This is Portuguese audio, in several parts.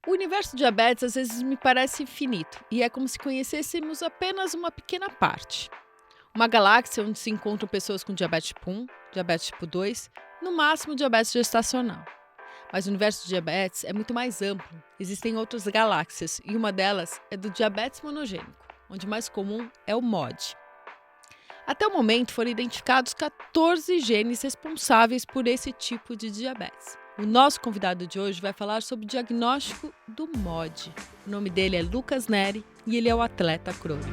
O universo do diabetes às vezes me parece infinito e é como se conhecêssemos apenas uma pequena parte. Uma galáxia onde se encontram pessoas com diabetes tipo 1, diabetes tipo 2, no máximo diabetes gestacional. Mas o universo do diabetes é muito mais amplo. Existem outras galáxias e uma delas é do diabetes monogênico, onde o mais comum é o MOD. Até o momento foram identificados 14 genes responsáveis por esse tipo de diabetes. O nosso convidado de hoje vai falar sobre o diagnóstico do MOD. O nome dele é Lucas Neri e ele é o atleta crônico.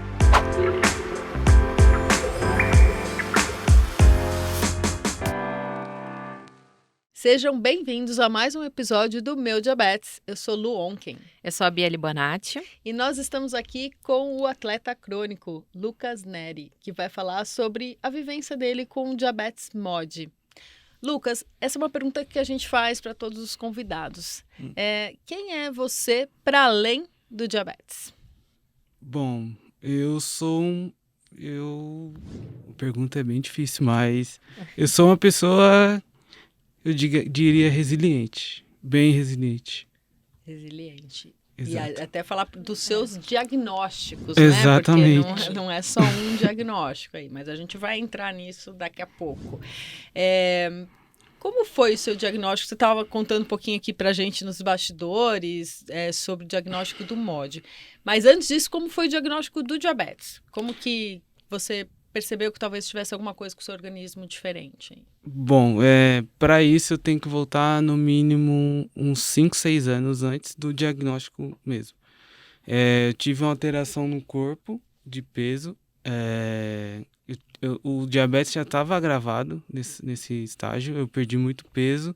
Sejam bem-vindos a mais um episódio do Meu Diabetes. Eu sou Lu Onken. Eu sou a Bieli Bonatti. E nós estamos aqui com o atleta crônico, Lucas Neri, que vai falar sobre a vivência dele com o diabetes MOD. Lucas, essa é uma pergunta que a gente faz para todos os convidados. Quem é você para além do diabetes? Bom, eu sou A pergunta é bem difícil, mas eu sou uma pessoa, diria resiliente, bem resiliente. Resiliente. Exato. E até falar dos seus diagnósticos, Exatamente. né? Porque não é só um diagnóstico aí, mas a gente vai entrar nisso daqui a pouco. Como foi o seu diagnóstico? Você estava contando um pouquinho aqui pra gente nos bastidores sobre o diagnóstico do MOD. Mas antes disso, como foi o diagnóstico do diabetes? Como que você percebeu que talvez tivesse alguma coisa com o seu organismo diferente? Bom, para isso eu tenho que voltar no mínimo uns 5, 6 anos antes do diagnóstico mesmo. Eu tive uma alteração no corpo de peso. O diabetes já estava agravado nesse estágio, eu perdi muito peso.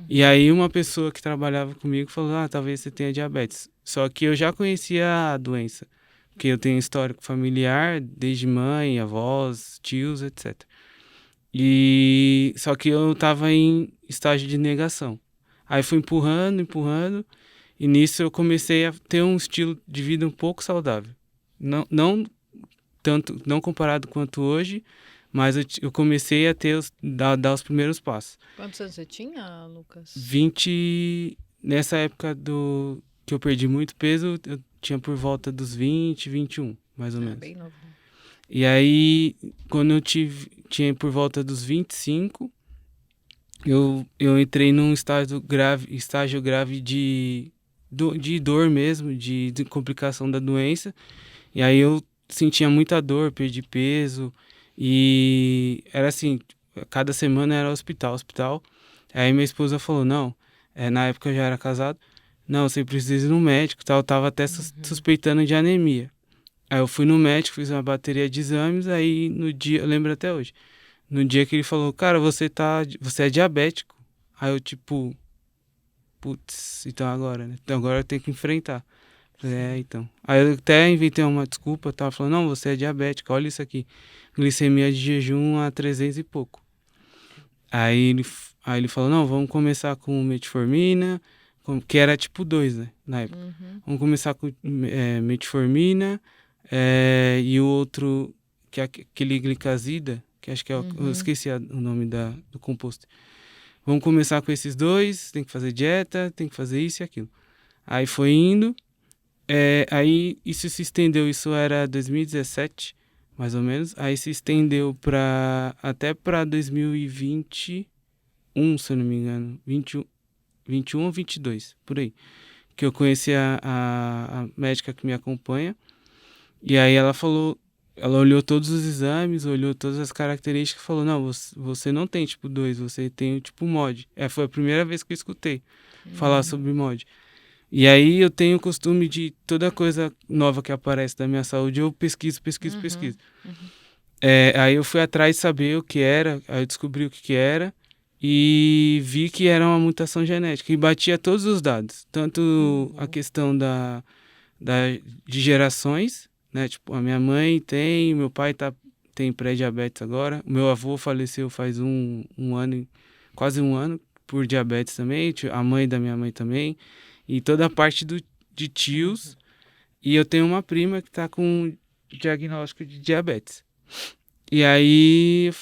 E aí uma pessoa que trabalhava comigo falou, talvez você tenha diabetes. Só que eu já conhecia a doença, porque eu tenho histórico familiar, desde mãe, avós, tios, etc. Só que eu estava em estágio de negação. Aí fui empurrando, e nisso eu comecei a ter um estilo de vida um pouco saudável. Não comparado quanto hoje, mas eu comecei a dar os primeiros passos. Quantos anos você tinha, Lucas? 20, nessa época que eu perdi muito peso, eu tinha por volta dos 20, 21, mais ou menos. Bem novo. E aí, quando eu tinha por volta dos 25, eu entrei num estágio grave de dor mesmo, de complicação da doença. E aí eu sentia muita dor, perdi peso. E era assim, cada semana era hospital. Aí minha esposa falou, não, na época eu já era casado, não, você precisa ir no médico, tal. Eu tava até suspeitando de anemia. Aí eu fui no médico, fiz uma bateria de exames, aí no dia, eu lembro até hoje, no dia que ele falou, cara, você é diabético. Aí eu tipo, putz, então agora, né? Então agora eu tenho que enfrentar. Então. Aí eu até inventei uma desculpa, tava falando, não, você é diabético, olha isso aqui. Glicemia de jejum a 300 e pouco. Aí ele falou, não, vamos começar com metformina, que era tipo 2, né, na época. Vamos começar com metformina, e o outro, que é aquele glicazida, que acho que eu esqueci o nome do composto. Vamos começar com esses dois, tem que fazer dieta, tem que fazer isso e aquilo. Aí foi indo, aí isso se estendeu, isso era 2017, mais ou menos. Aí se estendeu até para 2021, se eu não me engano, 21 ou 22, por aí. Que eu conheci a médica que me acompanha. E aí ela olhou todos os exames, olhou todas as características e falou, não, você não tem tipo 2, você tem o tipo MOD. Foi a primeira vez que eu escutei falar sobre MOD. E aí eu tenho o costume de toda coisa nova que aparece da minha saúde, eu pesquiso. Aí eu fui atrás de saber o que era, aí eu descobri o que era e vi que era uma mutação genética e batia todos os dados, tanto a questão de gerações, né? Tipo, a minha mãe tem, meu pai tem pré-diabetes agora, o meu avô faleceu faz um ano, quase um ano, por diabetes também, a mãe da minha mãe também, e toda a parte de tios, e eu tenho uma prima que está com diagnóstico de diabetes. E aí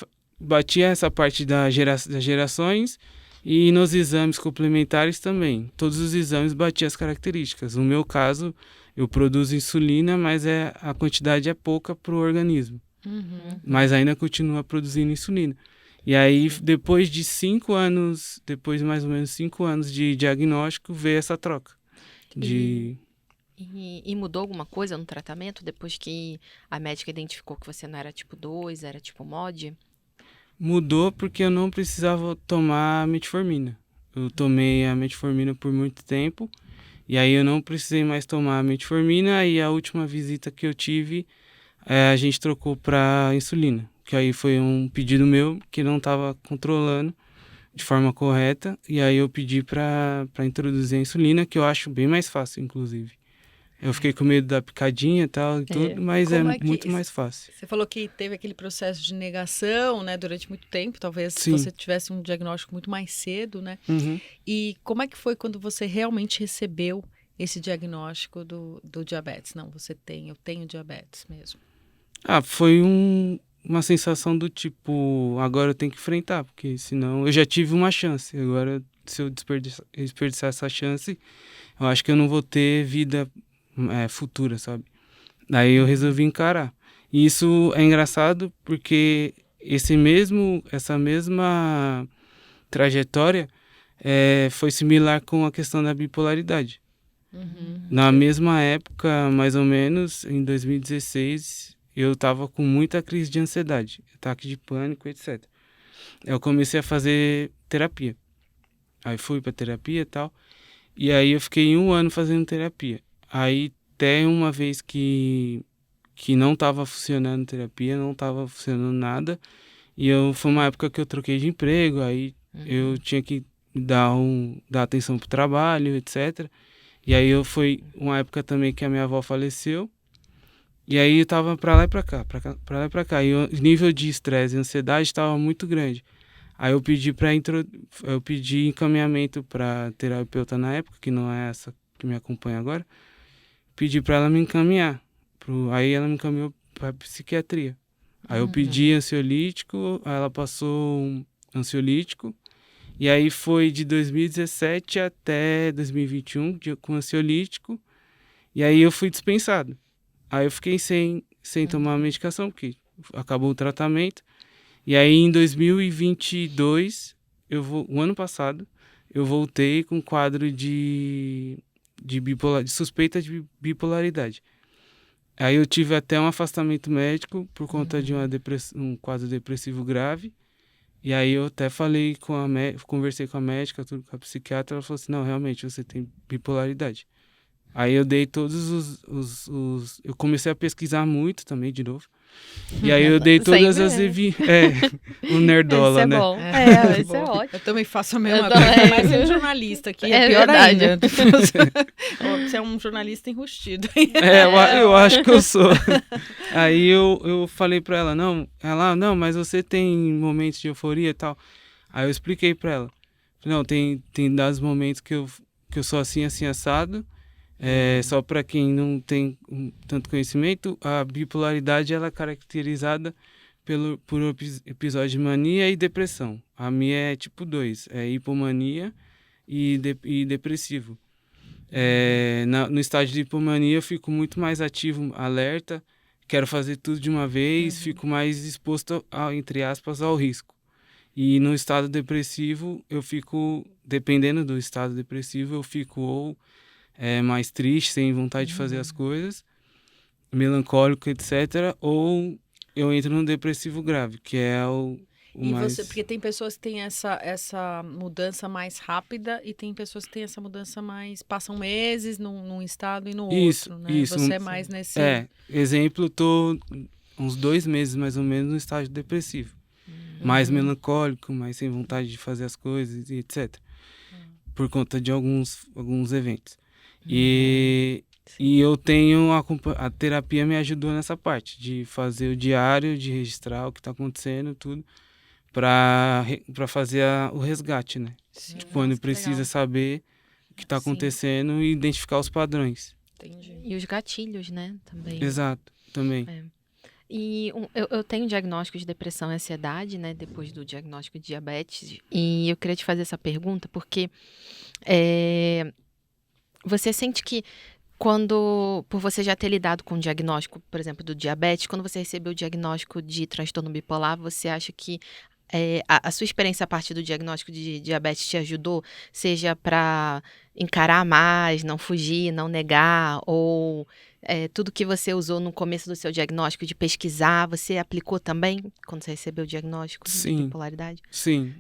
batia essa parte das gerações E nos exames complementares também. Todos os exames batiam as características. No meu caso, eu produzo insulina, mas a quantidade é pouca para o organismo. Mas ainda continua produzindo insulina. E aí, depois de 5 anos, depois de mais ou menos 5 anos de diagnóstico, veio essa troca. E mudou alguma coisa no tratamento depois que a médica identificou que você não era tipo 2, era tipo MOD? Mudou porque eu não precisava tomar metformina. Eu tomei a metformina por muito tempo, e aí eu não precisei mais tomar a metformina, e a última visita que eu tive, a gente trocou para insulina, que aí foi um pedido meu que não estava controlando de forma correta, e aí eu pedi para introduzir a insulina, que eu acho bem mais fácil, inclusive. Eu fiquei com medo da picadinha e tal, e tudo, mas Como muito mais fácil. Você falou que teve aquele processo de negação, né, durante muito tempo, talvez Sim. você tivesse um diagnóstico muito mais cedo, né? E como é que foi quando você realmente recebeu esse diagnóstico do diabetes? Não, eu tenho diabetes mesmo. Foi uma sensação do tipo, agora eu tenho que enfrentar, porque senão eu já tive uma chance, agora se eu desperdiçar essa chance, eu acho que eu não vou ter vida futura, sabe? Daí eu resolvi encarar. E isso é engraçado porque essa mesma trajetória foi similar com a questão da bipolaridade. Na mesma época, mais ou menos, em 2016, eu estava com muita crise de ansiedade, ataque de pânico, etc. Eu comecei a fazer terapia. Aí fui para terapia e tal. E aí eu fiquei 1 ano fazendo terapia. Aí até uma vez que não estava funcionando terapia, não estava funcionando nada. E foi uma época que eu troquei de emprego, aí eu tinha que dar atenção pro trabalho, etc. E aí foi uma época também que a minha avó faleceu. E aí eu tava pra lá e pra cá, pra lá e pra cá. E o nível de estresse e ansiedade estava muito grande. Aí eu pedi encaminhamento para terapeuta na época, que não é essa que me acompanha agora. Pedi para ela me encaminhar. Aí ela me encaminhou para psiquiatria. Aí eu pedi ansiolítico, aí ela passou um ansiolítico. E aí foi de 2017 até 2021 com ansiolítico. E aí eu fui dispensado. Aí eu fiquei sem tomar a medicação, porque acabou o tratamento. E aí em 2022, o ano passado, eu voltei com quadro de suspeita de bipolaridade. Aí eu tive até um afastamento médico por conta de um quadro depressivo grave. E aí eu até falei conversei com a médica, tudo, com a psiquiatra, ela falou assim, não, realmente você tem bipolaridade. Aí eu dei todos eu comecei a pesquisar muito também, de novo. E aí eu dei todas as o nerdola, Isso né? é bom. Isso é ótimo. Eu também faço a mesma coisa, mas sendo jornalista aqui, é pior verdade. ainda. Você é um jornalista enrustido. Eu acho que eu sou. Aí eu falei pra ela, não, mas você tem momentos de euforia e tal. Aí eu expliquei pra ela. Não, tem dados momentos que eu sou assim, assado. Só para quem não tem tanto conhecimento, a bipolaridade ela é caracterizada por episódio de mania e depressão. A minha é tipo 2, é hipomania e depressivo. No estágio de hipomania eu fico muito mais ativo, alerta, quero fazer tudo de uma vez, fico mais exposto, entre aspas, ao risco. E no estado depressivo eu fico, dependendo do estado depressivo, eu fico ou mais triste, sem vontade de fazer as coisas, melancólico, etc. Ou eu entro num depressivo grave, que é o mais... Porque tem pessoas que têm essa mudança mais rápida e tem pessoas que têm essa mudança mais... Passam meses num estado e no outro, né? Isso. Você é mais nesse... Exemplo, tô uns 2 meses mais ou menos no estágio depressivo. Mais melancólico, mais sem vontade de fazer as coisas, e etc. Por conta de alguns eventos. E eu tenho a terapia me ajudou nessa parte de fazer o diário, de registrar o que está acontecendo, tudo, para fazer o resgate, né? Sim. Quando precisa saber o que está acontecendo e identificar os padrões. Entendi. E os gatilhos, né? Também. Exato, também. E eu tenho um diagnóstico de depressão e ansiedade, né? Depois do diagnóstico de diabetes. E eu queria te fazer essa pergunta, porque você sente que por você já ter lidado com o diagnóstico, por exemplo, do diabetes, quando você recebeu o diagnóstico de transtorno bipolar, você acha que a sua experiência a partir do diagnóstico de diabetes te ajudou, seja para encarar mais, não fugir, não negar, ou tudo que você usou no começo do seu diagnóstico de pesquisar, você aplicou também quando você recebeu o diagnóstico de Sim, bipolaridade? sim.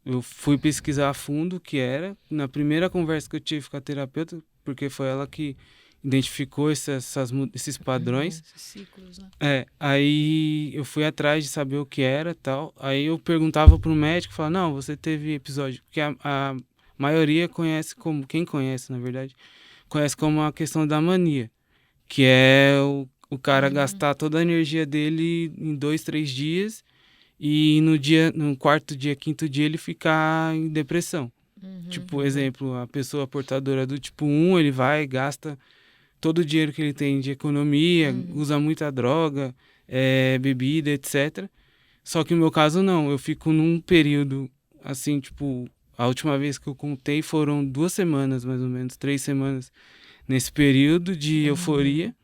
Eu fui pesquisar a fundo o que era. Na primeira conversa que eu tive com a terapeuta, porque foi ela que identificou esses padrões. Esses ciclos, né? Aí eu fui atrás de saber o que era e tal. Aí eu perguntava pro médico, falava, não, você teve episódio. Porque a maioria conhece como, quem conhece, na verdade, conhece como a questão da mania. Que é o cara gastar toda a energia dele em 2, 3 dias e no quarto dia, quinto dia, ele ficar em depressão. Tipo, exemplo, a pessoa portadora do tipo 1, ele vai, gasta todo o dinheiro que ele tem de economia, usa muita droga, bebida, etc. Só que no meu caso não, eu fico num período, assim, tipo, a última vez que eu contei foram 2 semanas, mais ou menos, 3 semanas, nesse período de euforia,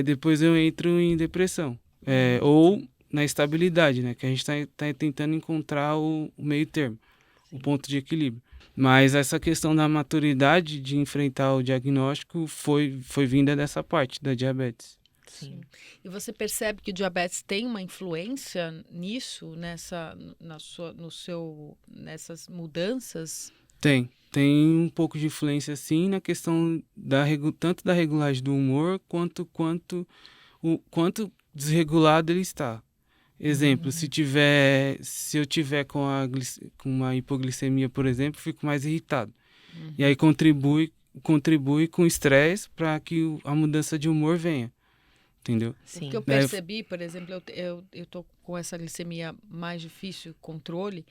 depois eu entro em depressão. Ou na estabilidade, né, que a gente tá tentando encontrar o meio termo, o ponto de equilíbrio. Mas essa questão da maturidade de enfrentar o diagnóstico foi vinda dessa parte da diabetes. Sim. E você percebe que o diabetes tem uma influência nisso, nessas mudanças? Tem um pouco de influência sim na questão tanto da regulagem do humor quanto desregulado ele está. Exemplo, se eu tiver com uma hipoglicemia, por exemplo, fico mais irritado. E aí contribui com o estresse para que a mudança de humor venha. Entendeu? Sim. O que eu percebi, por exemplo, eu tô com essa glicemia mais difícil, controle,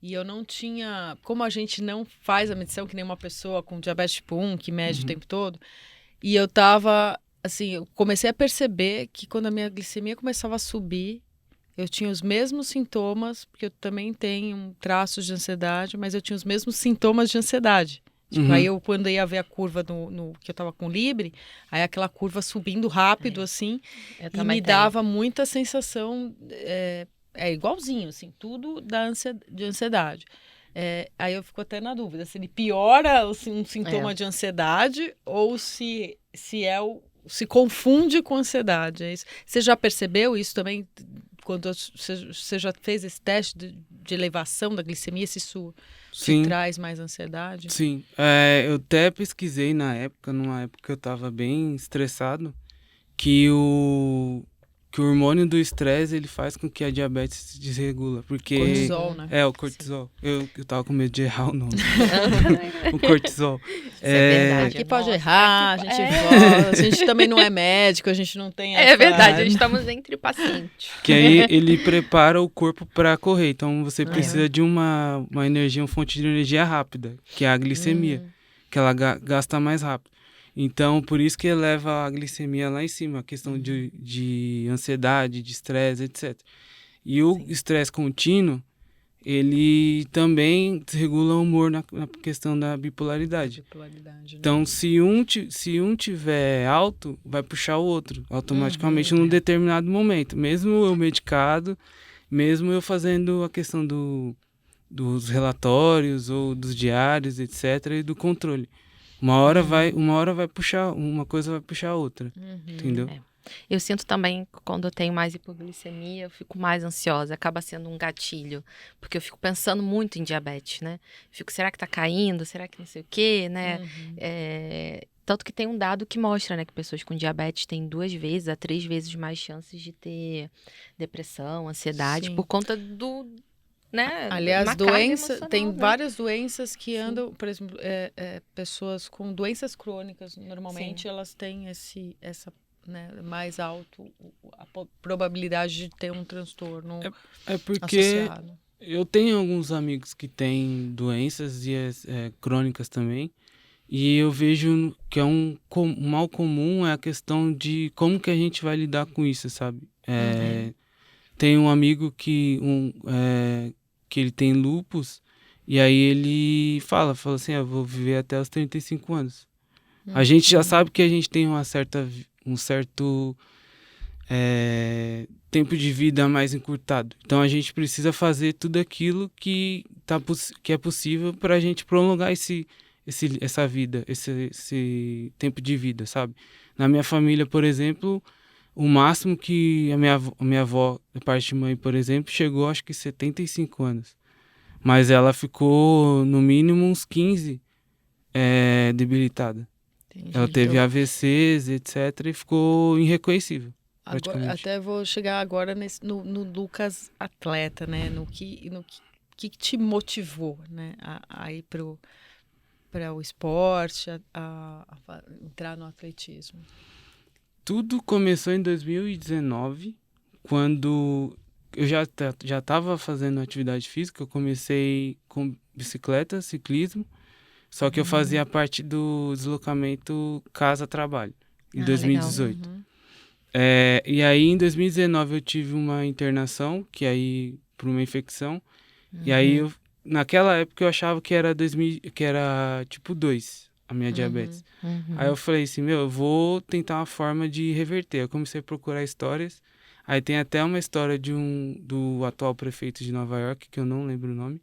e eu não tinha... Como a gente não faz a medição que nem uma pessoa com diabetes tipo 1, que mede o tempo todo, e eu tava, assim, eu comecei a perceber que quando a minha glicemia começava a subir, eu tinha os mesmos sintomas, porque eu também tenho traços de ansiedade, mas eu tinha os mesmos sintomas de ansiedade. Tipo, aí eu, quando ia ver a curva que eu tava com Libre, aí aquela curva subindo rápido, assim, e me dava muita sensação, igualzinho, assim, tudo de ansiedade. Aí eu fico até na dúvida, se ele piora um sintoma de ansiedade ou se se confunde com ansiedade. É isso. Você já percebeu isso também? Quando você já fez esse teste de elevação da glicemia, se isso te traz mais ansiedade? Sim, eu até pesquisei numa época que eu estava bem estressado, que o hormônio do estresse ele faz com que a diabetes se desregula, porque cortisol, né? O cortisol. Eu tava com medo de errar o nome. O cortisol. Isso é verdade. Aqui pode errar, a gente volta. A gente também não é médico, a gente não tem essa... É verdade, estamos entre pacientes. Que aí ele prepara o corpo para correr. Então você precisa de uma fonte de energia rápida, que é a glicemia, que ela gasta mais rápido. Então, por isso que eleva a glicemia lá em cima, a questão de ansiedade, de estresse, etc. E o estresse contínuo, ele também desregula o humor na questão da bipolaridade. Né? Então, se um tiver alto, vai puxar o outro, automaticamente num determinado momento. Mesmo eu medicado, mesmo eu fazendo a questão dos relatórios ou dos diários, etc., e do controle. Uma hora vai puxar, uma coisa vai puxar a outra, entendeu? Eu sinto também, quando eu tenho mais hipoglicemia, eu fico mais ansiosa, acaba sendo um gatilho, porque eu fico pensando muito em diabetes, né? Fico, será que tá caindo? Será que não sei o quê, né? Tanto que tem um dado que mostra, né, que pessoas com diabetes têm 2 vezes a 3 vezes mais chances de ter depressão, ansiedade, por conta do... Né? Aliás, tem várias doenças que andam, por exemplo, pessoas com doenças crônicas, normalmente elas têm essa, né, mais alto a probabilidade de ter um transtorno porque associado. Eu tenho alguns amigos que têm doenças crônicas também, E eu vejo que é um mal comum é a questão de como que a gente vai lidar com isso, sabe? Tem um amigo que ele tem lupus, e aí ele fala assim, eu vou viver até os 35 anos. A gente já sabe que a gente tem um certo tempo de vida mais encurtado. Então a gente precisa fazer tudo aquilo que é possível para a gente prolongar essa vida, esse tempo de vida, sabe? Na minha família, por exemplo, o máximo que a minha avó, da parte de mãe, por exemplo, chegou acho que 75 anos. Mas ela ficou no mínimo uns 15 debilitada. Entendi. Ela teve AVCs, etc. e ficou irreconhecível. Agora, até vou chegar agora no Lucas atleta, né? No que te motivou, né? A ir para o esporte, a entrar no atletismo. Tudo começou em 2019, quando eu já estava fazendo atividade física. Eu comecei com bicicleta, ciclismo, só que eu fazia parte do deslocamento casa-trabalho, em 2018. E aí, em 2019, eu tive uma internação, por uma infecção. E aí, naquela época, eu achava que era tipo 2, a minha diabetes. Aí eu falei assim, eu vou tentar uma forma de reverter. Eu comecei a procurar histórias. Aí tem até uma história do atual prefeito de Nova York, que eu não lembro o nome,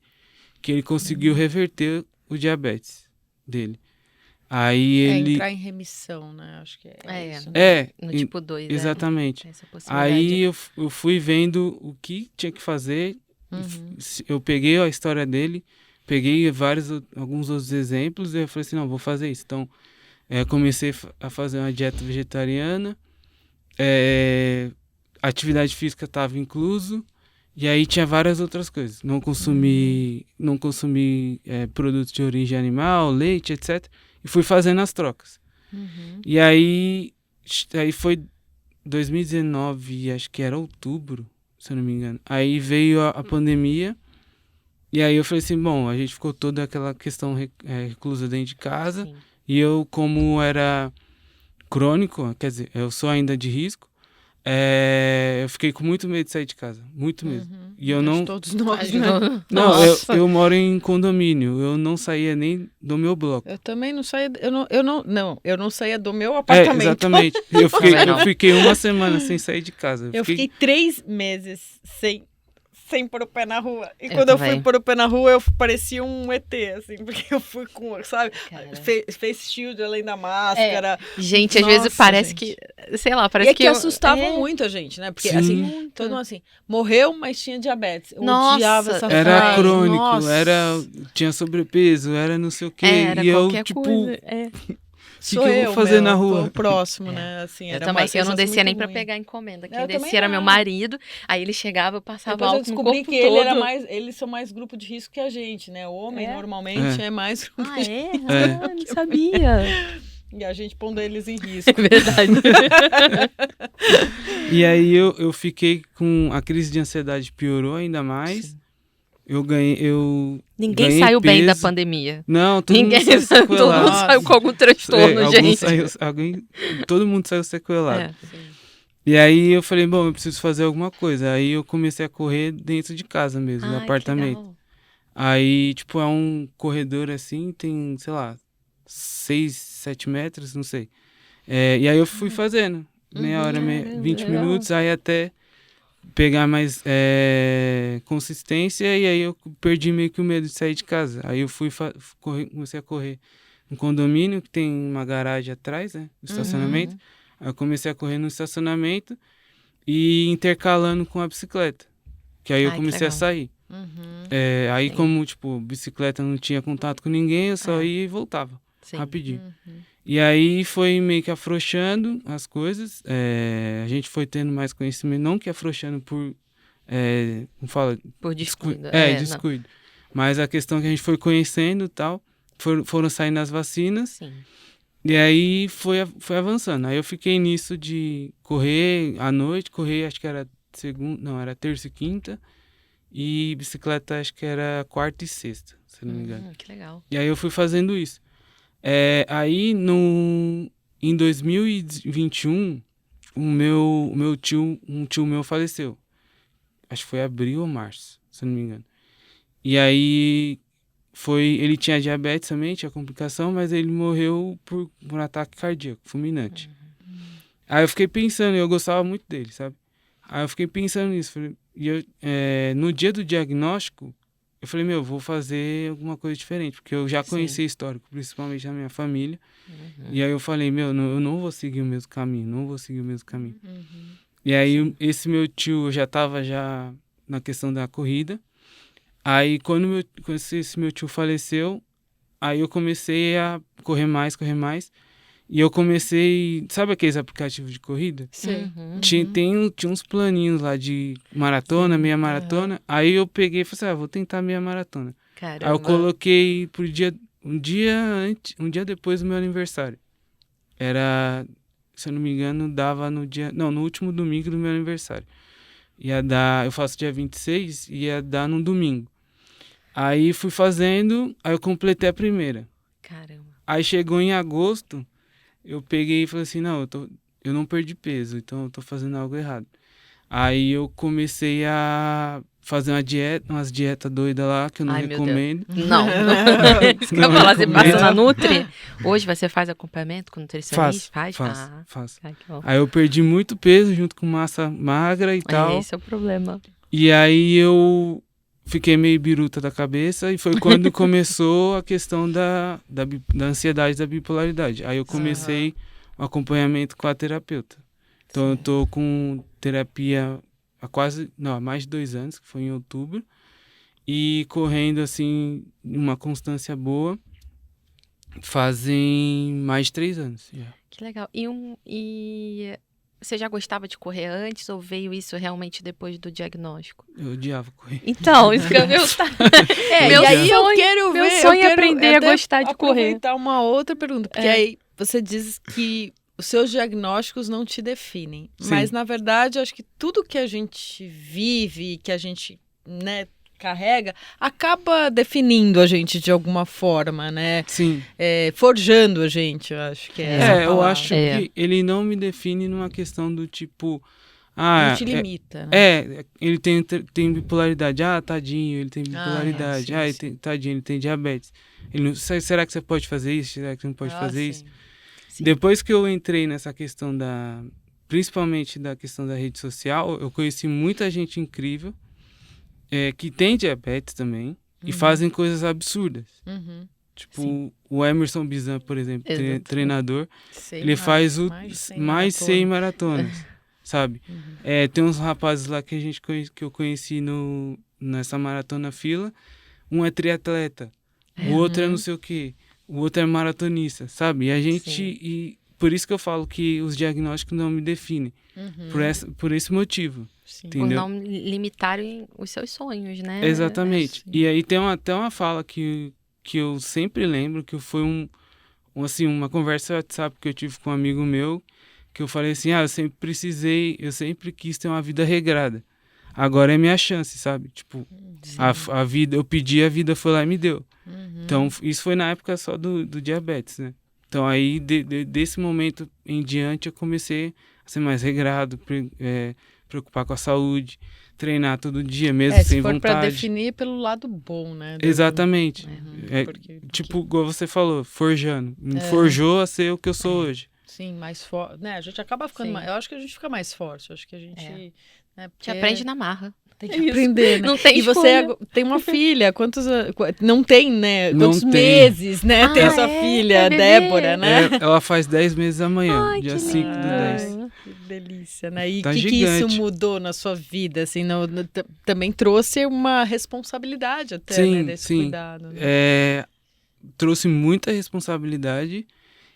que ele conseguiu reverter o diabetes dele. Aí ele... entrar em remissão, né? Acho que é isso. No tipo 2, exatamente. Essa possibilidade. Aí eu fui vendo o que tinha que fazer. Eu peguei a história dele, peguei alguns outros exemplos e eu falei assim, não, vou fazer isso. Então, comecei a fazer uma dieta vegetariana, atividade física estava incluso, e aí tinha várias outras coisas. Não consumi produtos de origem animal, leite, etc. E fui fazendo as trocas. E aí foi 2019, acho que era outubro, se eu não me engano. Aí veio a pandemia, e aí eu falei assim, bom, a gente ficou toda aquela questão reclusa dentro de casa. Sim. E eu, como era crônico, quer dizer, eu sou ainda de risco, eu fiquei com muito medo de sair de casa, muito mesmo. E eu não... Todos nós, né? Não, eu moro em condomínio, eu não saía nem do meu bloco. Eu também não saía, eu não saía do meu apartamento. Exatamente. Eu fiquei uma semana sem sair de casa. Eu fiquei 3 meses sem pôr o pé na rua. E quando eu fui pôr o pé na rua, eu parecia um ET, assim, porque eu fui com, sabe, face shield além da máscara. Gente, às vezes parece que, sei lá, parece que assustava muito a gente, né? Porque, assim, todo mundo assim, morreu, mas tinha diabetes. Eu odiava essa frase. Era crônico, tinha sobrepeso, era não sei o quê. Era e qualquer eu, tipo... coisa. O que eu vou fazer na rua? O próximo, né? Assim, eu também. Eu não descia nem pra pegar encomenda. Quem descia era meu marido. Aí ele chegava, eu passava álcool no corpo todo. Depois eu descobri que eles são mais grupo de risco que a gente, né? O homem normalmente é mais grupo de risco. Não sabia. E a gente pondo eles em risco. É verdade. E aí eu fiquei com... A crise de ansiedade piorou ainda mais. Sim. Ninguém saiu bem da pandemia. Não, todo mundo saiu sequelado. Todo mundo saiu com algum transtorno, gente. Todo mundo saiu sequelado. E aí eu falei, bom, eu preciso fazer alguma coisa. Aí eu comecei a correr dentro de casa mesmo, no apartamento. Aí, tipo, é um corredor assim, tem, sei lá, 6, 7 metros, não sei. E aí eu fui fazendo, meia hora, 20 minutos, aí até pegar mais consistência, e aí eu perdi meio que o medo de sair de casa. Aí eu comecei a correr no condomínio, que tem uma garagem atrás, né, do estacionamento. Aí eu comecei a correr no estacionamento e intercalando com a bicicleta, que aí eu comecei a sair. Aí como, tipo, bicicleta não tinha contato com ninguém, eu só ia e voltava, rapidinho. E aí foi meio que afrouxando as coisas, a gente foi tendo mais conhecimento, não que afrouxando por, como fala? Por descuido. Descuido. Mas a questão que a gente foi conhecendo e tal, foram saindo as vacinas, sim. E aí foi avançando. Aí eu fiquei nisso de correr à noite, acho que era era terça e quinta, e bicicleta acho que era quarta e sexta, se não me engano. Que legal. E aí eu fui fazendo isso. Aí, em 2021, um tio meu faleceu. Acho que foi abril ou março, se eu não me engano. E aí, ele tinha diabetes também, tinha complicação, mas ele morreu por um ataque cardíaco, fulminante. Aí eu fiquei pensando, eu gostava muito dele, sabe? Aí eu fiquei pensando nisso. No dia do diagnóstico, eu falei, eu vou fazer alguma coisa diferente, porque eu já conhecia histórico, principalmente da minha família. E aí eu falei, eu não vou seguir o mesmo caminho, não vou seguir o mesmo caminho. E aí esse meu tio, eu já estava na questão da corrida. Aí quando esse meu tio faleceu, aí eu comecei a correr mais. E eu comecei, sabe aqueles aplicativos de corrida? Sim. Tinha uns planinhos lá de maratona, meia maratona. Aí eu peguei e falei assim, vou tentar meia maratona. Caramba. Aí eu coloquei um dia depois do meu aniversário. Era, se eu não me engano, dava no último domingo do meu aniversário. Eu faço dia 26, ia dar num domingo. Aí fui fazendo, aí eu completei a primeira. Caramba. Aí chegou em agosto, eu peguei e falei assim, eu não perdi peso, então eu tô fazendo algo errado. Aí eu comecei a fazer umas dietas doidas lá, que eu não recomendo. Não. Isso que eu falar, você passa na Nutri? Hoje você faz acompanhamento com nutricionista? Faço. Aí eu perdi muito peso junto com massa magra e tal. Esse é o problema. E aí eu fiquei meio biruta da cabeça e foi quando começou a questão da ansiedade, da bipolaridade. Aí eu comecei o acompanhamento com a terapeuta. Então eu tô com terapia há mais de 2 anos, que foi em outubro, e correndo assim, uma constância boa, fazem mais de 3 anos. Que legal. E você já gostava de correr antes ou veio isso realmente depois do diagnóstico? Eu odiava correr. Então, isso que eu ia e aí eu quero ver. Meu sonho é aprender a gostar de correr. Aproveitar uma outra pergunta, porque aí você diz que os seus diagnósticos não te definem. Sim. Mas, na verdade, eu acho que tudo que a gente vive, que a gente, carrega, acaba definindo a gente de alguma forma, né? Sim. Forjando a gente, eu acho que é essa palavra. Eu acho que ele não me define numa questão do tipo... não te limita, né? Ele tem bipolaridade. Tadinho, ele tem bipolaridade. Tadinho, ele tem diabetes. Será que você pode fazer isso? Será que você não pode fazer isso? Sim. Depois que eu entrei nessa questão principalmente da questão da rede social, eu conheci muita gente incrível que tem diabetes também e fazem coisas absurdas. Tipo, o Emerson Bizan, por exemplo, treinador, ele faz mais 100 maratonas, sabe? Tem uns rapazes lá que eu conheci nessa maratona fila, um é triatleta, o outro é não sei o quê. O outro é maratonista, sabe? E a gente... E por isso que eu falo que os diagnósticos não me definem. Por esse motivo. Sim. Por não limitarem os seus sonhos, né? Exatamente. E aí tem até uma fala que eu sempre lembro, que foi uma conversa WhatsApp que eu tive com um amigo meu, que eu falei assim, eu sempre quis ter uma vida regrada. Agora é minha chance, sabe? Tipo, a vida, eu pedi, a vida foi lá e me deu. Então, isso foi na época só do diabetes, né? Então, aí, desse momento em diante, eu comecei a ser mais regrado, preocupar com a saúde, treinar todo dia, mesmo sem vontade. Se for pra definir pelo lado bom, né? Exatamente. Tipo, igual você falou, forjando. Me forjou a ser o que eu sou hoje. Sim, mais forte. Né? A gente acaba ficando mais... Eu acho que a gente fica mais forte. Eu acho que a gente... Né? Porque... Te aprende na marra. Tem que aprender, né? Não tem você tem uma filha, não tem, né? Quantos meses, né? Tem a sua filha, Débora, né? Ela faz 10 meses amanhã, Ai, dia 5 do 10. Que delícia, né? E o Tá que isso mudou na sua vida, assim? Também trouxe uma responsabilidade até, né? Desse cuidado. Né? Trouxe muita responsabilidade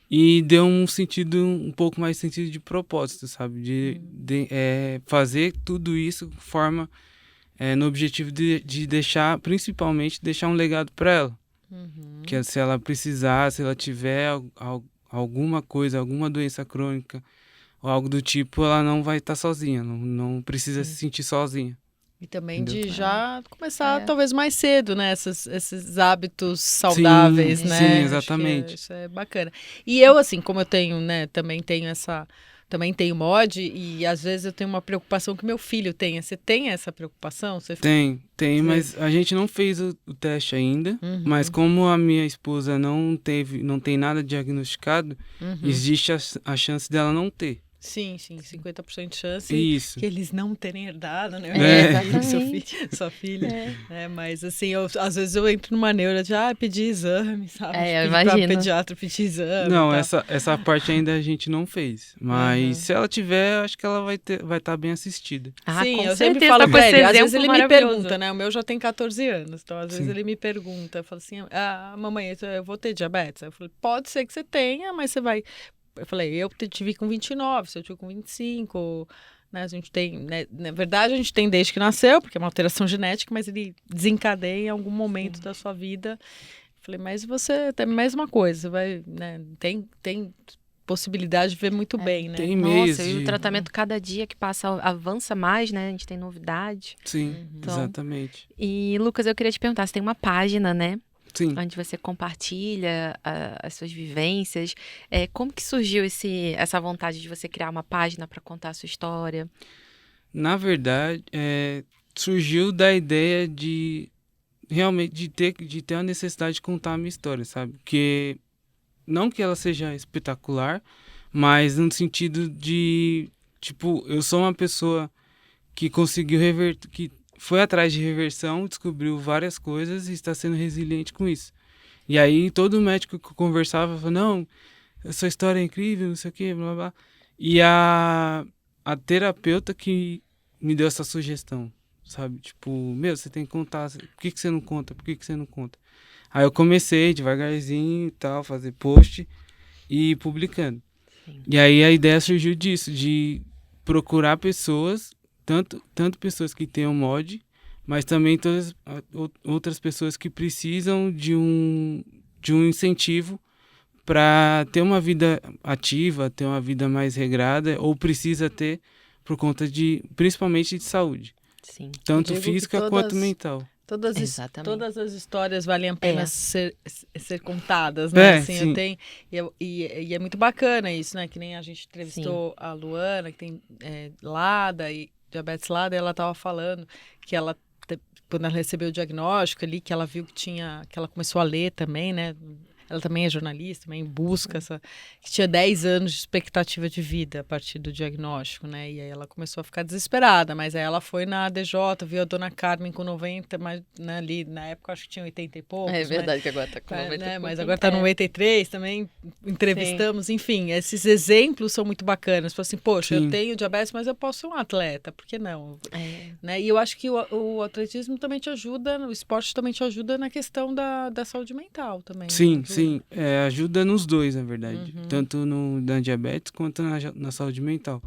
e deu um pouco mais sentido de propósito, sabe? De fazer tudo isso de forma... no objetivo de deixar, principalmente, deixar um legado para ela. Que se ela precisar, se ela tiver alguma coisa, alguma doença crônica ou algo do tipo, ela não vai estar sozinha, não precisa se sentir sozinha. E também Entendeu? de já começar, É. talvez, mais cedo, né? Esses hábitos saudáveis, Sim, né? sim, Acho que exatamente. isso é bacana. E eu, assim, como eu tenho, né? Também tenho Também tenho mod e às vezes eu tenho uma preocupação que meu filho tenha. Você tem essa preocupação? Tem, Você- mas a gente não fez o teste ainda. Mas Uhum, como a minha esposa não tem nada diagnosticado, uhum. existe a chance dela não ter. Sim, 50% de chance Isso. que eles não terem herdado, né? É, É. Seu filho, exatamente. sua filha. É. Né? Mas assim, às vezes eu entro numa neura de pedir exame, sabe? É, eu Pedir pra imagino. pediatra pedir exame e Não, tal. essa parte ainda a gente não fez. Mas Aham. se ela tiver, acho que ela vai estar bem assistida. Ah, Sim, com eu sempre certeza, falo tá com pra esse ele. Às vezes exemplo ele me maravilhoso. pergunta, né? O meu já tem 14 anos, então às vezes Sim. ele me pergunta, fala assim: mamãe, eu vou ter diabetes? Aí eu falei: pode ser que você tenha, mas você vai. Eu falei: eu tive com 29, se eu tive com 25. Né, a gente tem, né, na verdade, a gente tem desde que nasceu, porque é uma alteração genética, mas ele desencadeia em algum momento da sua vida. Falei, mas você tem a mesma coisa, você vai, né, tem possibilidade de ver muito bem, né? Tem Nossa, mês e o de. tratamento cada dia que passa avança mais, né? A gente tem novidade. Sim, Então, exatamente. e Lucas, eu queria te perguntar, você tem uma página, né? Sim. Onde você compartilha as suas vivências. Como que surgiu essa vontade de você criar uma página para contar a sua história? Na verdade, surgiu da ideia de realmente de ter a necessidade de contar a minha história, sabe? Porque não que ela seja espetacular, mas no sentido de, tipo, eu sou uma pessoa que conseguiu reverter, que foi atrás de reversão, descobriu várias coisas e está sendo resiliente com isso. E aí todo médico que eu conversava falou, não, essa história é incrível, não sei o quê, blá, blá, blá. E a terapeuta que me deu essa sugestão, sabe? Tipo, meu, você tem que contar, por que você não conta? Por que você não conta? Aí eu comecei devagarzinho e tal, fazer post e ir publicando. Sim. E aí a ideia surgiu disso, de procurar pessoas, tanto pessoas que tenham mod, mas também outras pessoas que precisam de um incentivo para ter uma vida ativa, ter uma vida mais regrada, ou precisa ter por conta principalmente de saúde, Sim, tanto digo que física quanto mental. exatamente. Todas as histórias valem a pena É. ser contadas, né? Assim, eu Sim. tenho, e é muito bacana isso, né? Que nem a gente Sim. entrevistou a Luana, que tem LADA e diabetes LADA, e ela estava falando que quando ela recebeu o diagnóstico ali, que ela viu que ela começou a ler também, né? Ela também é jornalista, também busca que tinha 10 anos de expectativa de vida a partir do diagnóstico, né? E aí ela começou a ficar desesperada, mas aí ela foi na ADJ, viu a dona Carmen com 90, mas né, ali na época acho que tinha 80 e poucos. É verdade que agora tá com 90 né? e Mas pouquinho. agora tá no 93 também, entrevistamos, enfim, esses exemplos são muito bacanas. Tipo assim, poxa, eu Sim. tenho diabetes, mas eu posso ser um atleta, por que não? É. Né? E eu acho que o atletismo também te ajuda, o esporte também te ajuda na questão da saúde mental também. Sim, né? sim. Ajuda nos dois, na verdade. Uhum. Tanto na diabetes quanto na saúde mental.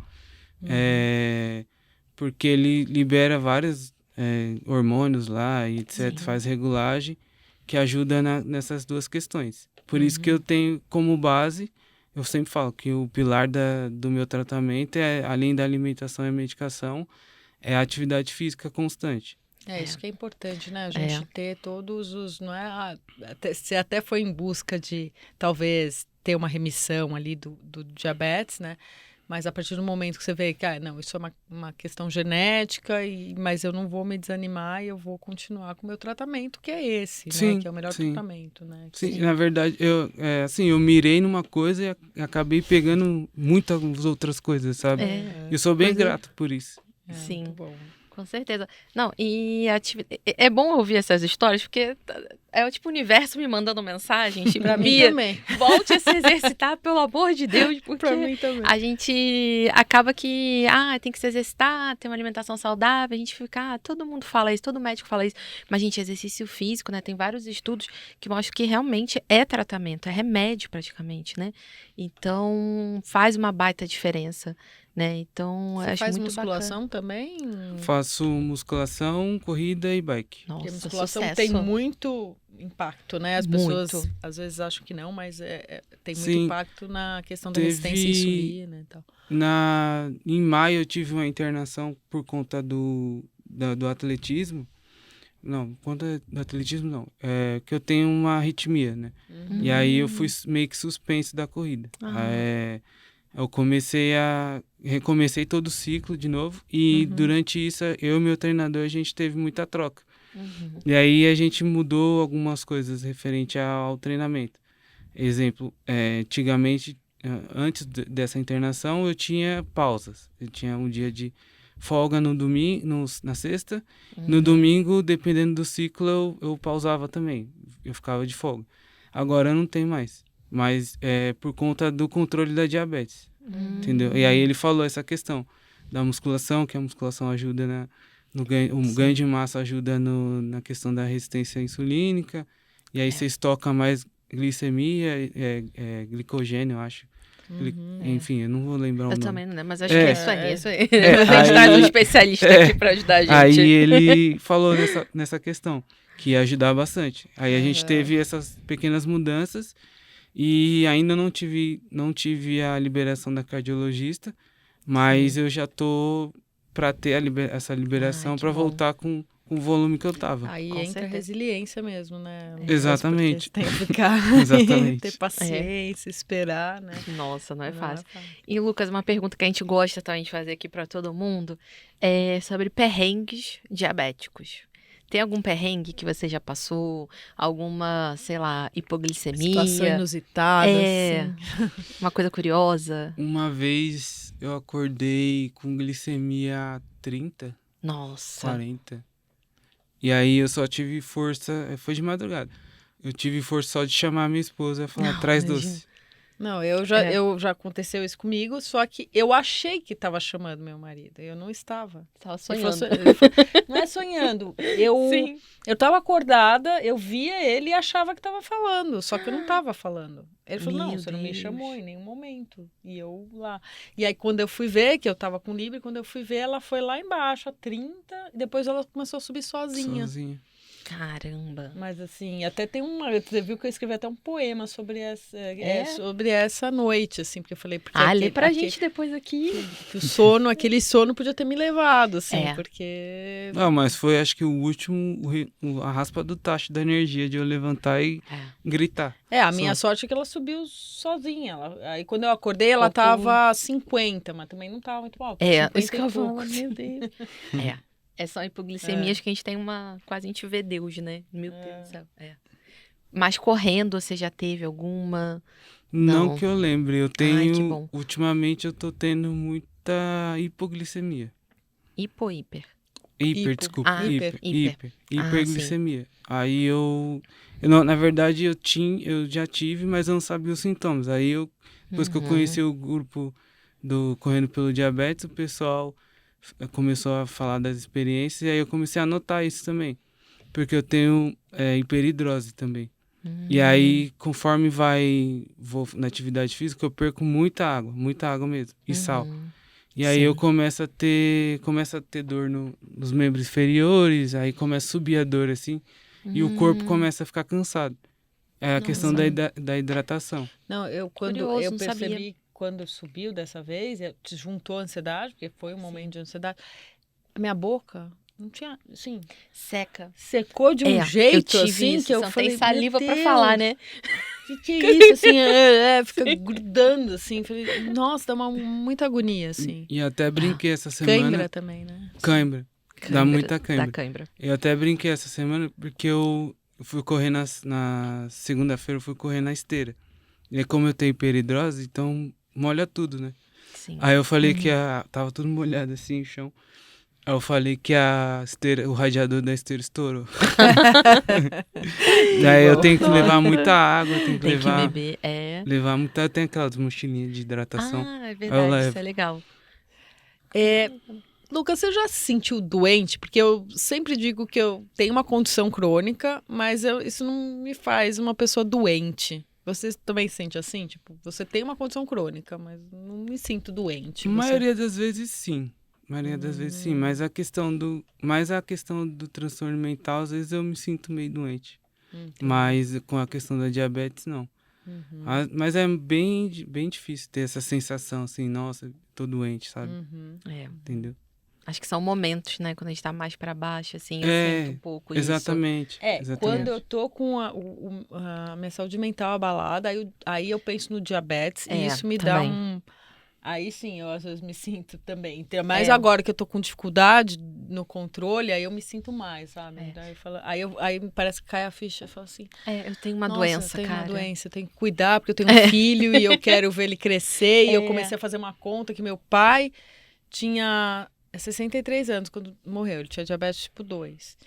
Porque ele libera vários hormônios lá e etc. Sim. Faz regulagem que ajuda nessas duas questões. Por isso que eu tenho como base, eu sempre falo que o pilar do meu tratamento além da alimentação e medicação, é a atividade física constante. Isso que é importante, né? A gente ter todos os. Não é, você até foi em busca de talvez ter uma remissão ali do diabetes, né? Mas a partir do momento que você vê que, não, isso é uma questão genética, mas eu não vou me desanimar e eu vou continuar com o meu tratamento, que é esse, Sim, né? Que é o melhor sim. tratamento, né? Sim, na verdade, eu mirei numa coisa e acabei pegando muitas outras coisas, sabe? Eu sou bem grato por isso. Sim. Muito bom. Com certeza. Não, e é bom ouvir essas histórias, porque é o tipo o universo me mandando mensagens, tipo, Pra mim Bia, também. volte a se exercitar, pelo amor de Deus, porque Pra mim também. a gente acaba que, tem que se exercitar, ter uma alimentação saudável, a gente fica, todo mundo fala isso, todo médico fala isso, mas, gente, exercício físico, né, tem vários estudos que mostram que realmente é tratamento, é remédio praticamente, né, então faz uma baita diferença, né, então Você eu acho faz muito musculação também? Faço musculação, corrida e bike. bacana. Porque a Nossa, musculação sucesso. tem muito impacto, né? As pessoas Muito. às vezes acham que não, mas tem muito Sim. impacto na questão da resistência à insulina e tal. Em maio eu tive uma internação por conta do atletismo, não, quanto do atletismo não, é que eu tenho uma arritmia, né? E aí eu fui meio que suspenso da corrida. Eu recomecei todo o ciclo de novo e durante isso eu e meu treinador a gente teve muita troca. E aí a gente mudou algumas coisas referente ao treinamento. Exemplo, antigamente, antes dessa internação, eu tinha pausas. Eu tinha um dia de folga no domingo, na sexta. No domingo, dependendo do ciclo, eu pausava também. Eu ficava de folga. Agora eu não tenho mais. Mas é por conta do controle da diabetes. Entendeu? E aí ele falou essa questão da musculação, que a musculação ajuda no ganho, o ganho de massa ajuda na questão da resistência insulínica. E aí você estoca mais glicemia, glicogênio, eu acho. Enfim, eu não vou lembrar o nome. Eu também não lembro, mas acho que é isso aí. É isso aí. A gente aí- traz um especialista aqui pra ajudar a gente. Aí ele falou nessa questão, que ia ajudar bastante. Aí a gente teve essas pequenas mudanças e ainda não tive a liberação da cardiologista, mas eu já tô para ter essa liberação que para bom. voltar com o volume que eu tava. Aí Com entra a certeza. resiliência mesmo, né? Exatamente. Porque você tem que ficar, Exatamente. ter paciência, esperar, né? Nossa, não é fácil. E, Lucas, uma pergunta que a gente gosta também de fazer aqui pra todo mundo é sobre perrengues diabéticos. Tem algum perrengue que você já passou? Alguma, sei lá, hipoglicemia? Situação inusitada, assim. Uma coisa curiosa? Uma vez eu acordei com glicemia 30, Nossa. 40. E aí eu só tive força, foi de madrugada. Eu tive força só de chamar a minha esposa e falar, traz imagina. doce. Não, eu já aconteceu isso comigo, só que eu achei que estava chamando meu marido. Eu não estava. Tava Ele falou, sonhando. não é sonhando. Sim. Eu estava acordada, eu via ele e achava que estava falando, só que eu não estava falando. Ele falou, não, Meu você não me Deus. chamou em nenhum momento. E eu lá. E aí, quando eu fui ver, que eu estava com Libre, quando eu fui ver, ela foi lá embaixo, a 30, e depois ela começou a subir sozinha. Caramba. Mas assim, até tem você viu que eu escrevi até um poema sobre É? sobre essa noite, assim, porque eu falei... Porque Lê pra gente depois aqui. que aquele sono podia ter me levado, assim, porque... Não, mas foi acho que o último, a raspa do tacho da energia de eu levantar e gritar. A minha sorte é que ela subiu sozinha. Aí quando eu acordei, ela tava 50, mas também não tava muito alta. Isso que eu falo, poucos. meu Deus. É só hipoglicemias que a gente tem quase a gente vê Deus, né? Meu Deus do céu. Mas correndo, você já teve alguma? Não que eu lembre, eu tenho, que bom. ultimamente eu tô tendo muita hipoglicemia. Hiper. Desculpa, hiper. hiperglicemia. Aí na verdade eu já tive, mas eu não sabia os sintomas. Aí depois que eu conheci o grupo do Correndo pelo Diabetes, o pessoal começou a falar das experiências e aí eu comecei a notar isso também. Porque eu tenho hiperidrose também. E aí, conforme vou na atividade física, eu perco muita água mesmo, e sal. E aí eu começo a ter dor nos membros inferiores, aí começa a subir a dor assim, e o corpo começa a ficar cansado. É a questão da hidratação. Não, Curioso, eu não percebi, sabia. quando subiu dessa vez, juntou a ansiedade, porque foi um momento de ansiedade, a minha boca não tinha, assim, Seca. secou de um jeito, eu tive assim, isso, que eu você não falei, tem saliva meu pra Deus, falar, né? que é isso, assim, fica grudando, assim, falei, nossa, dá muita agonia, assim. E até brinquei essa semana. Cãibra também, né? Cãibra. Dá muita cãibra. Dá cãibra. Eu até brinquei essa semana porque eu fui correr na segunda-feira, eu fui correr na esteira. E aí, como eu tenho hiperidrose, então molha tudo, né? Sim. Aí eu falei que tava tudo molhado assim, o chão. Aí eu falei que o radiador da esteira estourou. Daí eu tenho que levar muita água, tenho que Tem que levar... beber, Levar muita... Tem aquelas mochilinhas de hidratação. é Eu verdade, levo. isso é legal. Lucas, você já se sentiu doente? Porque eu sempre digo que eu tenho uma condição crônica, mas isso não me faz uma pessoa doente. Você também se sente assim? Tipo, você tem uma condição crônica, mas não me sinto doente. A maioria das vezes, sim. Mas a questão do transtorno mental, às vezes eu me sinto meio doente. Mas com a questão da diabetes, não. Mas é bem difícil ter essa sensação assim, nossa, tô doente, sabe? Entendeu? Acho que são momentos, né? Quando a gente tá mais pra baixo, assim, eu sinto um pouco exatamente. isso. Quando eu tô com a minha saúde mental abalada, aí eu penso no diabetes e isso me dá também. Aí sim, eu às vezes me sinto também. Mas agora que eu tô com dificuldade no controle, aí eu me sinto mais, sabe? Daí aí me parece que cai a ficha. Eu falo assim, Eu tenho uma nossa, doença, eu tenho cara. uma doença, eu tenho que cuidar, porque eu tenho um filho e eu quero ver ele crescer. E eu comecei a fazer uma conta que meu pai tinha 63 anos quando morreu. Ele tinha diabetes tipo 2.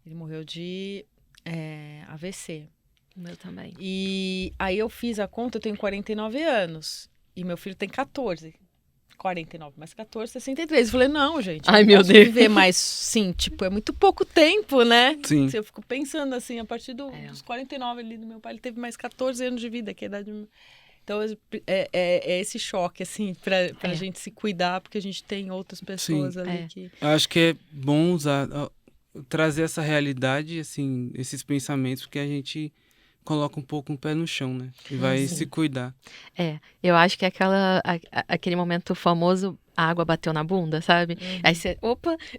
Ele morreu de AVC. O meu também. E aí eu fiz a conta, eu tenho 49 anos. E meu filho tem 14. 49 mais 14, 63. Eu falei, não, gente. Ai, eu meu posso Deus. viver mais, sim, tipo, é muito pouco tempo, né? Sim. Eu fico pensando assim, a partir dos 49 ali do meu pai, ele teve mais 14 anos de vida, que é a idade do... Então, é esse choque, assim, pra gente se cuidar, porque a gente tem outras pessoas ali que... Eu acho que é bom trazer essa realidade, assim, esses pensamentos, porque a gente coloca um pouco o pé no chão, né? E vai se cuidar. Eu acho que é aquele momento famoso, a água bateu na bunda, sabe? Aí você,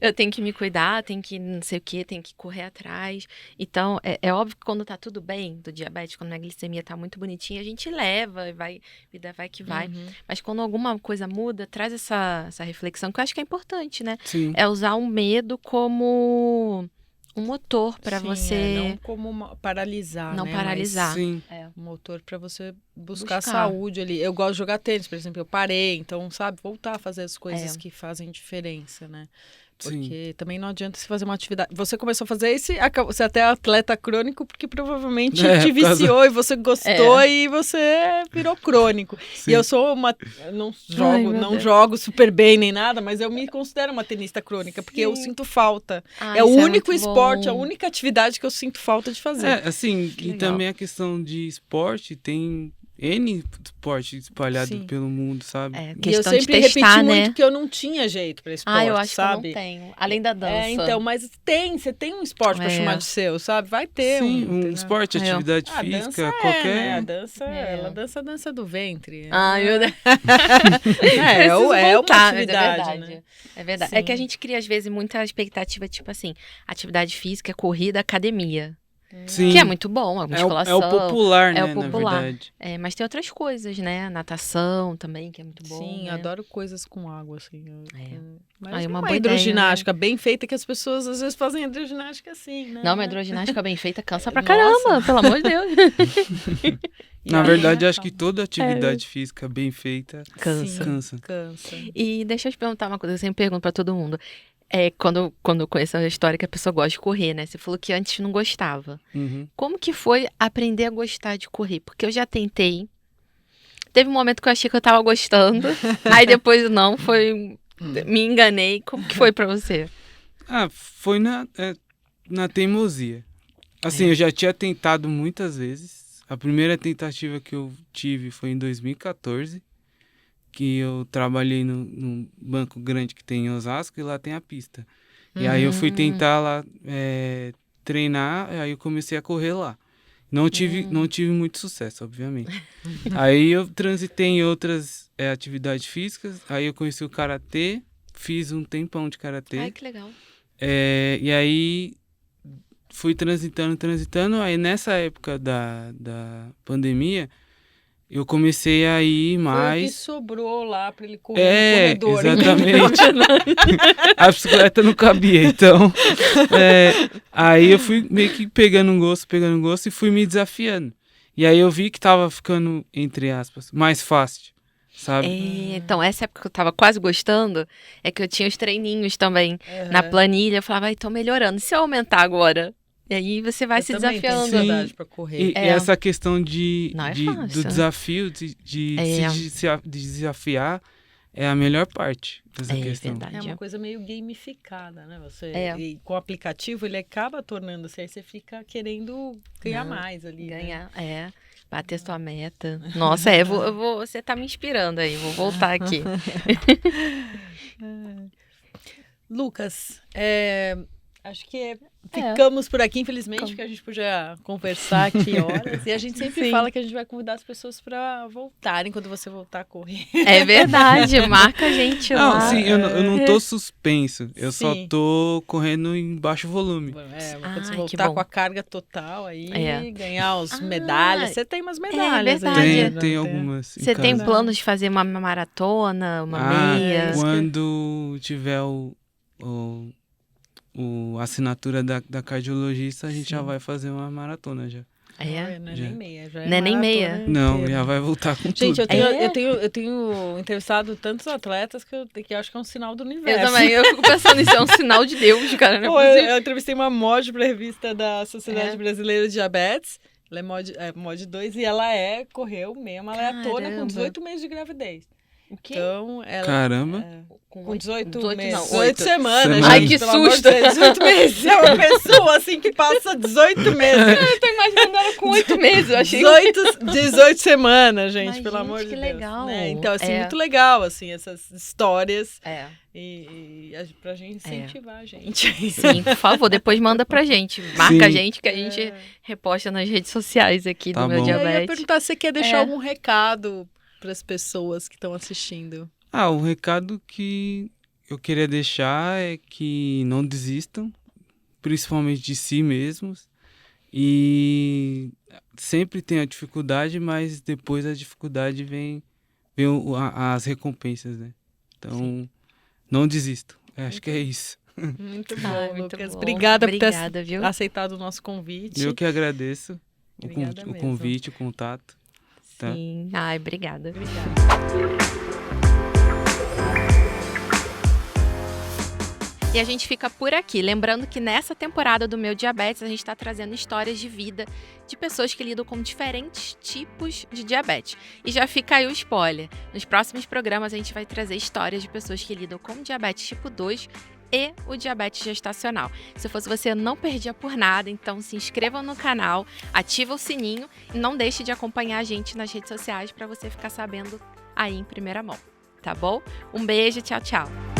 eu tenho que me cuidar, tenho que não sei o quê, tenho que correr atrás. Então, é óbvio que quando tá tudo bem do diabetes, quando a glicemia tá muito bonitinha, a gente leva, vida vai que vai. Mas quando alguma coisa muda, traz essa reflexão, que eu acho que é importante, né? Sim. É usar o medo como um motor para você... não como paralisar, não né? paralisar. Sim. Um motor para você buscar saúde ali. Eu gosto de jogar tênis, por exemplo, eu parei, então, sabe, voltar a fazer as coisas que fazem diferença, né? Porque também não adianta você fazer uma atividade. Você começou a fazer isso, você até é atleta crônico, porque provavelmente te viciou e você gostou e você virou crônico. Sim. E eu sou eu não jogo super bem nem nada, mas eu me considero uma tenista crônica, porque eu sinto falta. É o único esporte, a única atividade que eu sinto falta de fazer. Assim, e também a questão de esporte, tem N esporte espalhado pelo mundo, sabe? E eu sempre repeti muito que eu não tinha jeito pra esporte, eu acho sabe? que eu não tenho. Além da dança. Então, mas você tem um esporte pra chamar de seu, sabe? Vai ter um esporte, atividade física, dança qualquer... né? A dança, ela dança a dança do ventre. Ai, meu Deus. É uma atividade, né? É verdade. É que a gente cria, às vezes, muita expectativa, tipo assim, atividade física, corrida, academia. Sim. Que é muito bom, a musculação. É o popular, né, o popular. na verdade. Mas tem outras coisas, né? Natação também, que é muito bom. Sim, né? Adoro coisas com água, assim. Mas uma uma hidroginástica bem feita, que as pessoas às vezes fazem hidroginástica assim, né? Não, uma hidroginástica bem feita cansa pra caramba, pelo amor de Deus. Na verdade, acho que toda atividade física bem feita cansa. E deixa eu te perguntar uma coisa, eu sempre pergunto pra todo mundo. Quando eu conheço a história que a pessoa gosta de correr, né? Você falou que antes não gostava. Como que foi aprender a gostar de correr? Porque eu já tentei. Teve um momento que eu achei que eu tava gostando. Aí depois não, me enganei. Como que foi pra você? Foi na teimosia. Assim, eu já tinha tentado muitas vezes. A primeira tentativa que eu tive foi em 2014. Que eu trabalhei num banco grande que tem em Osasco e lá tem a pista. E aí eu fui tentar lá treinar, aí eu comecei a correr lá. Não tive muito sucesso, obviamente. Aí eu transitei em outras atividades físicas, aí eu conheci o karatê, fiz um tempão de karatê. Ai, que legal. E aí fui transitando, aí nessa época da pandemia, eu comecei a ir mais... Foi o que sobrou lá pra ele correr no corredor. Exatamente. A bicicleta não cabia, então... aí eu fui meio que pegando um gosto e fui me desafiando. E aí eu vi que tava ficando, entre aspas, mais fácil, sabe? Então, essa época que eu tava quase gostando, é que eu tinha os treininhos também na planilha. Eu falava, tô melhorando. E se eu aumentar agora? E aí você vai se desafiando. Tenho saudade pra correr. E essa questão do desafio, de se desafiar, é a melhor parte dessa questão. Verdade. É uma coisa meio gamificada, né? E com o aplicativo, ele acaba tornando-se, aí você fica querendo ganhar mais ali. Ganhar, bater sua meta. Nossa, você tá me inspirando aí, vou voltar aqui. Lucas, Acho que ficamos por aqui, infelizmente, porque a gente podia conversar aqui horas. E a gente sempre fala que a gente vai convidar as pessoas para voltarem quando você voltar a correr. É verdade, marca a gente Não, lá. sim, eu não tô suspenso. Eu Sim. só tô correndo em baixo volume. Mas quando você Ai, que voltar bom. com a carga total aí, É. ganhar as medalhas. Você tem umas medalhas. verdade. aí, Tem, né? tem algumas. em Você tem casa. planos de fazer uma maratona, uma meia? Quando tiver a assinatura da cardiologista, a gente já vai fazer uma maratona já. Olha, não é Já. nem meia. Já Não é nem maratona meia? Não, inteira. já vai voltar com Gente, tudo. eu tenho entrevistado tantos atletas que eu acho que é um sinal do universo. Eu também, eu fico pensando, isso é um sinal de Deus, cara, não Pô, é possível. eu entrevistei uma mod pra revista da Sociedade Brasileira de Diabetes. Ela é mod 2 e ela correu meia maratona com Caramba. 18 meses de gravidez. O quê? Então, ela... Caramba. Com 18 18 meses. não, 18 8 semanas, semanas. gente, Ai, que pelo amor de susto. Deus, 18 meses. É uma pessoa assim que passa 18 meses. Eu tô imaginando ela com 8 meses, eu achei 18 semanas, gente, Mas, pelo gente, amor de que Deus. legal. Né? Então, assim, É. muito legal, assim, essas histórias É. pra gente incentivar a gente. Sim, por favor, depois manda pra gente. Marca a Sim. gente que a gente reposta nas redes sociais aqui Tá do Meu bom. E aí, eu ia Diabetes. perguntar se você quer deixar algum recado pras pessoas que estão assistindo. O recado que eu queria deixar é que não desistam, principalmente de si mesmos. E sempre tem a dificuldade, mas depois da dificuldade vem as recompensas, né? Então, não desistam. Acho que é isso. Muito Ai, bom, muito Lucas. bom. Obrigada por Obrigada, ter viu? aceitado o nosso convite. Eu que agradeço Obrigada o mesmo. convite, o contato. Tá? Sim. Ai, obrigada. E a gente fica por aqui. Lembrando que nessa temporada do Meu Diabetes, a gente está trazendo histórias de vida de pessoas que lidam com diferentes tipos de diabetes. E já fica aí o spoiler. Nos próximos programas, a gente vai trazer histórias de pessoas que lidam com diabetes tipo 2 e o diabetes gestacional. Se fosse você, não perdia por nada, então se inscreva no canal, ativa o sininho e não deixe de acompanhar a gente nas redes sociais para você ficar sabendo aí em primeira mão, tá bom? Um beijo, tchau, tchau!